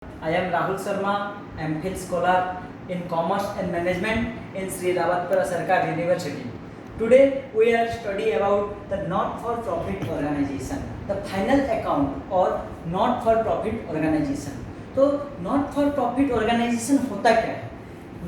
I am Rahul Sharma, MPhil scholar in Commerce and Management in Sri Rawatpura Sarkar University. Today we are study about the not-for-profit organization, the final account or not-for-profit organization. तो not-for-profit organization होता क्या है?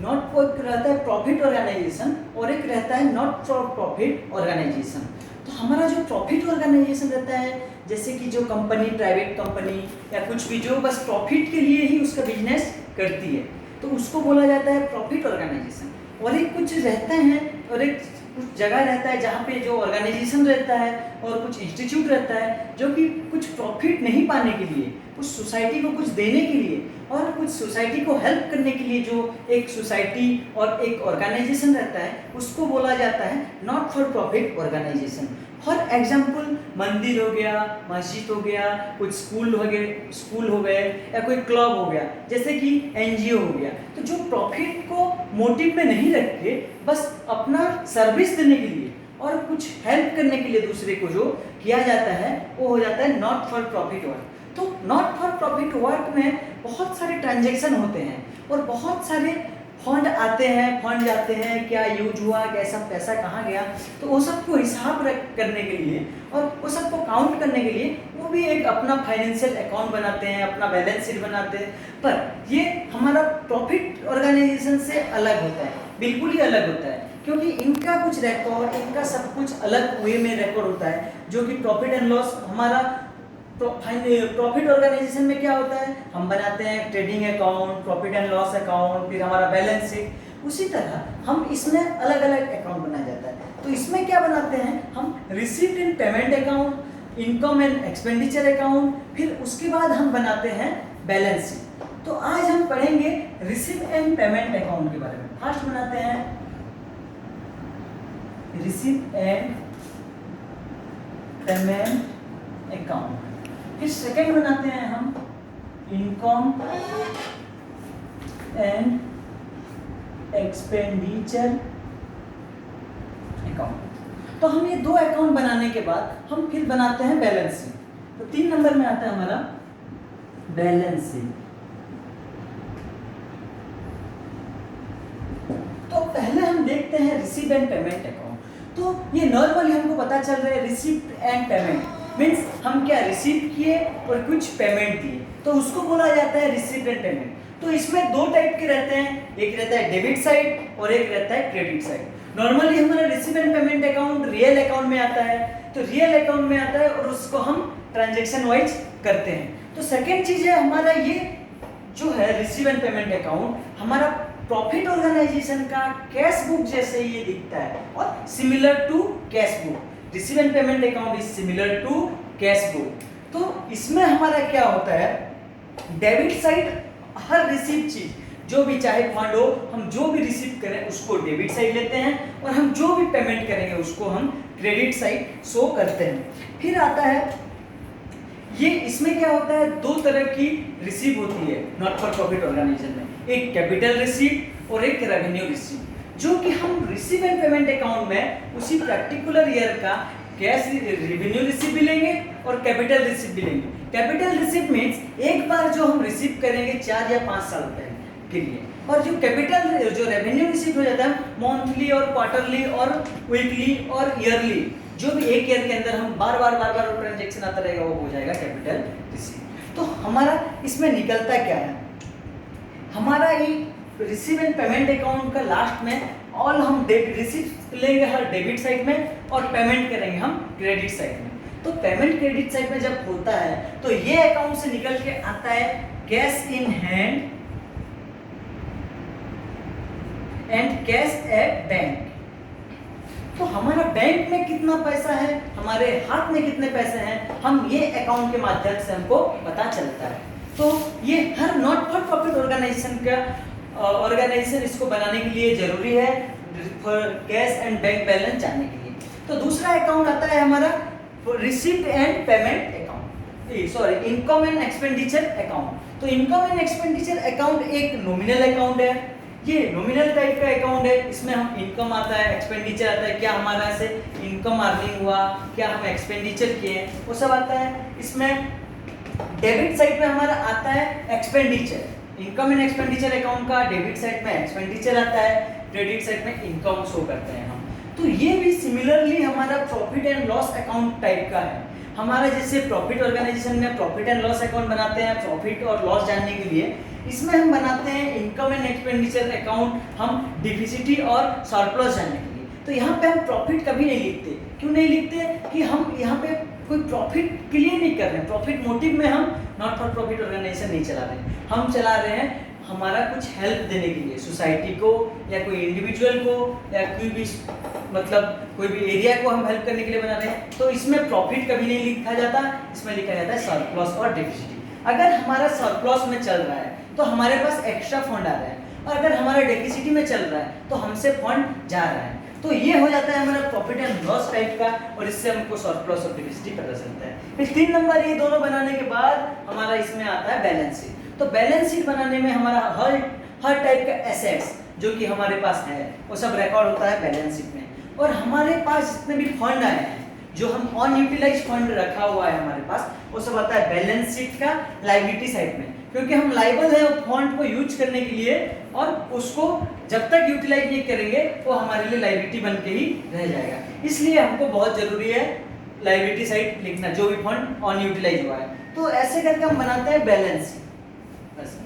Not एक रहता है profit organisation और एक रहता है नॉट फॉर प्रॉफिट ऑर्गेनाइजेशन। तो हमारा जो प्रॉफिट ऑर्गेनाइजेशन रहता है, जैसे कि जो कंपनी प्राइवेट कंपनी या कुछ भी जो बस प्रॉफिट के लिए ही उसका बिजनेस करती है, तो उसको बोला जाता है प्रॉफिट ऑर्गेनाइजेशन। और एक कुछ रहते हैं और एक कुछ जगह रहता है जहाँ पे जो ऑर्गेनाइजेशन रहता है और कुछ इंस्टीट्यूट रहता है जो कि कुछ प्रॉफिट नहीं पाने के लिए, कुछ सोसाइटी को कुछ देने के लिए और कुछ सोसाइटी को हेल्प करने के लिए जो एक सोसाइटी और एक ऑर्गेनाइजेशन रहता है, उसको बोला जाता है not for profit organisation. For example मंदिर हो गया, मस्जिद हो गया, कुछ स्कूल हो गए या कोई क्लब हो गया, जैसे कि एनजीओ हो गया। तो जो प्रॉफिट को मोटिव में नहीं रख के बस अपना सर्विस देने के लिए और कुछ हेल्प करने के लिए दूसरे को जो किया जाता है वो हो जाता है नॉट फॉर प्रॉफिट वर्क। तो नॉट फॉर प्रॉफिट वर्क में बहुत सारे ट्रांजैक्शन होते हैं और बहुत सारे फंड आते हैं, फंड जाते हैं, क्या यूज हुआ, कैसा पैसा कहाँ गया, तो वो सबको हिसाब करने के लिए और वो सबको काउंट करने के लिए वो भी एक अपना फाइनेंशियल अकाउंट बनाते हैं, अपना बैलेंस शीट बनाते हैं। पर ये हमारा प्रॉफिट ऑर्गेनाइजेशन से अलग होता है, बिल्कुल ही अलग होता है, क्योंकि इनका कुछ रिकॉर्ड, इनका सब कुछ अलग वे में रिकॉर्ड होता है। जो कि प्रॉफिट एंड लॉस हमारा प्रॉफिट ऑर्गेनाइजेशन में क्या होता है, हम बनाते हैं trading account, profit and loss account, फिर हमारा बैलेंस शीट। उसी तरह हम इसमें अलग अलग अकाउंट बनाया जाता है। तो इसमें क्या बनाते हैं हम, received and payment account, income and expenditure account, फिर उसके बाद हम बनाते हैं बैलेंस शीट। तो आज हम पढ़ेंगे रिसीव एंड पेमेंट अकाउंट के बारे में। फर्स्ट बनाते हैं रिसीव एंड पेमेंट अकाउंट, फिर सेकंड बनाते हैं हम इनकम एंड एक्सपेंडिचर अकाउंट। तो हम ये दो अकाउंट बनाने के बाद हम फिर बनाते हैं बैलेंस शीट। तो 3 नंबर में आता है हमारा बैलेंस शीट। तो पहले हम देखते हैं रिसीव एंड पेमेंट अकाउंट। तो ये नॉर्मली हमको पता चल रहा है रिसीव एंड पेमेंट मीन्स हम क्या रिसीव किए और कुछ पेमेंट दिए, तो उसको बोला जाता है रिसीव एंड पेमेंट। तो इसमें दो टाइप के रहते हैं, एक रहता है डेबिट साइड और एक रहता है क्रेडिट साइड। नॉर्मली हमारा receive and payment account real account में आता है, तो रियल अकाउंट में आता है और उसको हम ट्रांजेक्शन वाइज करते हैं। तो सेकेंड चीज है हमारा ये जो है रिसीव एंड पेमेंट अकाउंट हमारा प्रॉफिट ऑर्गेनाइजेशन का कैश बुक जैसे ये दिखता है और similar to cash book. Receive and payment account is similar to cash book. तो इसमें हमारा क्या होता है, डेबिट साइड हर रिसीव चीज जो भी चाहे फंड हो, हम जो भी रिसीव करें उसको डेबिट साइड लेते हैं और हम जो भी पेमेंट करेंगे उसको हम क्रेडिट साइड शो करते हैं। फिर आता है ये, इसमें क्या होता है, दो तरह की रिसीव होती है नॉट फॉर प्रॉफिट ऑर्गेनाइजेशन में, एक कैपिटल रिसीव और एक रेवेन्यू रिसीव, जो कि हम रिसीव एंड पेमेंट अकाउंट में उसी पर्टिकुलर ईयर का कैश रेवेन्यू रिसीव भी लेंगे और कैपिटल रिसीव भी लेंगे। कैपिटल रिसीव मीन्स एक बार जो हम रिसीव करेंगे 4 या 5 साल के लिए, और जो कैपिटल जो रेवेन्यू रिसीव हो जाता है मंथली और क्वार्टरली और वीकली और ईयरली, जो भी एक ईयर के अंदर हम बार बार ट्रांजेक्शन आता रहेगा वो हो जाएगा कैपिटल रिसीव। तो हमारा इसमें निकलता क्या है, हमारा ये रिसीव एंड पेमेंट अकाउंट का लास्ट में ऑल हम रिसीव लेंगे हर डेबिट साइड में और पेमेंट करेंगे हम क्रेडिट साइड में। तो पेमेंट क्रेडिट साइड में जब होता है तो ये अकाउंट से निकल के आता है cash in hand and cash at bank. तो हमारा बैंक में कितना पैसा है, हमारे हाथ में कितने पैसे हैं, हम ये अकाउंट के माध्यम से हमको पता चलता है। तो ये हर नॉट फॉर प्रॉफिट ऑर्गेनाइजेशन का ऑर्गेनाइजेशन इसको बनाने के लिए जरूरी है for cash and bank balance जानने के लिए। तो दूसरा अकाउंट आता है हमारा received and payment account, sorry income and expenditure account. तो इनकम एंड एक्सपेंडिचर अकाउंट एक नॉमिनल अकाउंट है, ये नॉमिनल टाइप का अकाउंट है। इसमें हम इनकम आता है, एक्सपेंडिचर आता है, क्या हमारा से इनकम अर्निंग हुआ, क्या हम एक्सपेंडिचर किए, वो सब आता है। इसमें डेबिट साइड पे हमारा आता है expenditure, income and expenditure account का डेबिट साइड में एक्सपेंडिचर आता है, क्रेडिट साइड में इनकम शो करते हैं हम। तो ये भी सिमिलरली हमारा profit and loss account type का है। हमारा जैसे प्रॉफिट ऑर्गेनाइजेशन में प्रॉफिट एंड लॉस अकाउंट बनाते हैं प्रॉफिट और लॉस जानने के लिए, इसमें हम बनाते हैं इनकम एंड एक्सपेंडिचर अकाउंट हम डिफिसिटी और सरप्लस जानने के लिए। तो यहाँ पे हम प्रॉफिट कभी नहीं लिखते। क्यों नहीं लिखते? कि हम यहाँ पे कोई प्रॉफिट के लिए नहीं कर रहे हैं, प्रॉफिट मोटिव में हम नॉट फॉर प्रॉफिट ऑर्गेनाइजेशन नहीं चला रहे हैं, हम चला रहे हैं हमारा कुछ हेल्प देने के लिए सोसाइटी को या कोई इंडिविजुअल को या कोई भी मतलब कोई भी एरिया को हम हेल्प करने के लिए बना रहे हैं। तो इसमें प्रॉफिट कभी नहीं लिखा जाता, इसमें लिखा जाता है सरप्लस और डेफिसिट। अगर हमारा सरप्लस में चल रहा है तो हमारे पास एक्स्ट्रा फंड आ रहा है, और अगर हमारा डेफिसिट में चल रहा है तो हमसे फंड जा रहा है। तो ये हो जाता है हमारा प्रॉफिट एंड लॉस टाइप का, और इससे हमको सरप्लस और डेफिसिट पता चलता है। फिर 3 नंबर ये दोनों बनाने के बाद हमारा इसमें आता है बैलेंस शीट। तो बैलेंस शीट बनाने में हमारा हर टाइप का एसेट्स जो कि हमारे पास है वो सब रिकॉर्ड होता है बैलेंस शीट में। और हमारे पास जितने भी फंड आए हैं, जो हम अनयूटिलाइज फंड रखा हुआ है हमारे पास, वो सब आता है बैलेंस शीट का लायबिलिटी साइड में, क्योंकि हम लायबल है फंड को यूज करने के लिए, और उसको जब तक यूटिलाइज नहीं करेंगे वो हमारे लिए लायबिलिटी बन के ही रह जाएगा। इसलिए हमको बहुत जरूरी है लायबिलिटी साइड लिखना, जो भी फंड अनयूटिलाइज हुआ है। तो ऐसे करके हम बनाते हैं बैलेंस शीट। बस।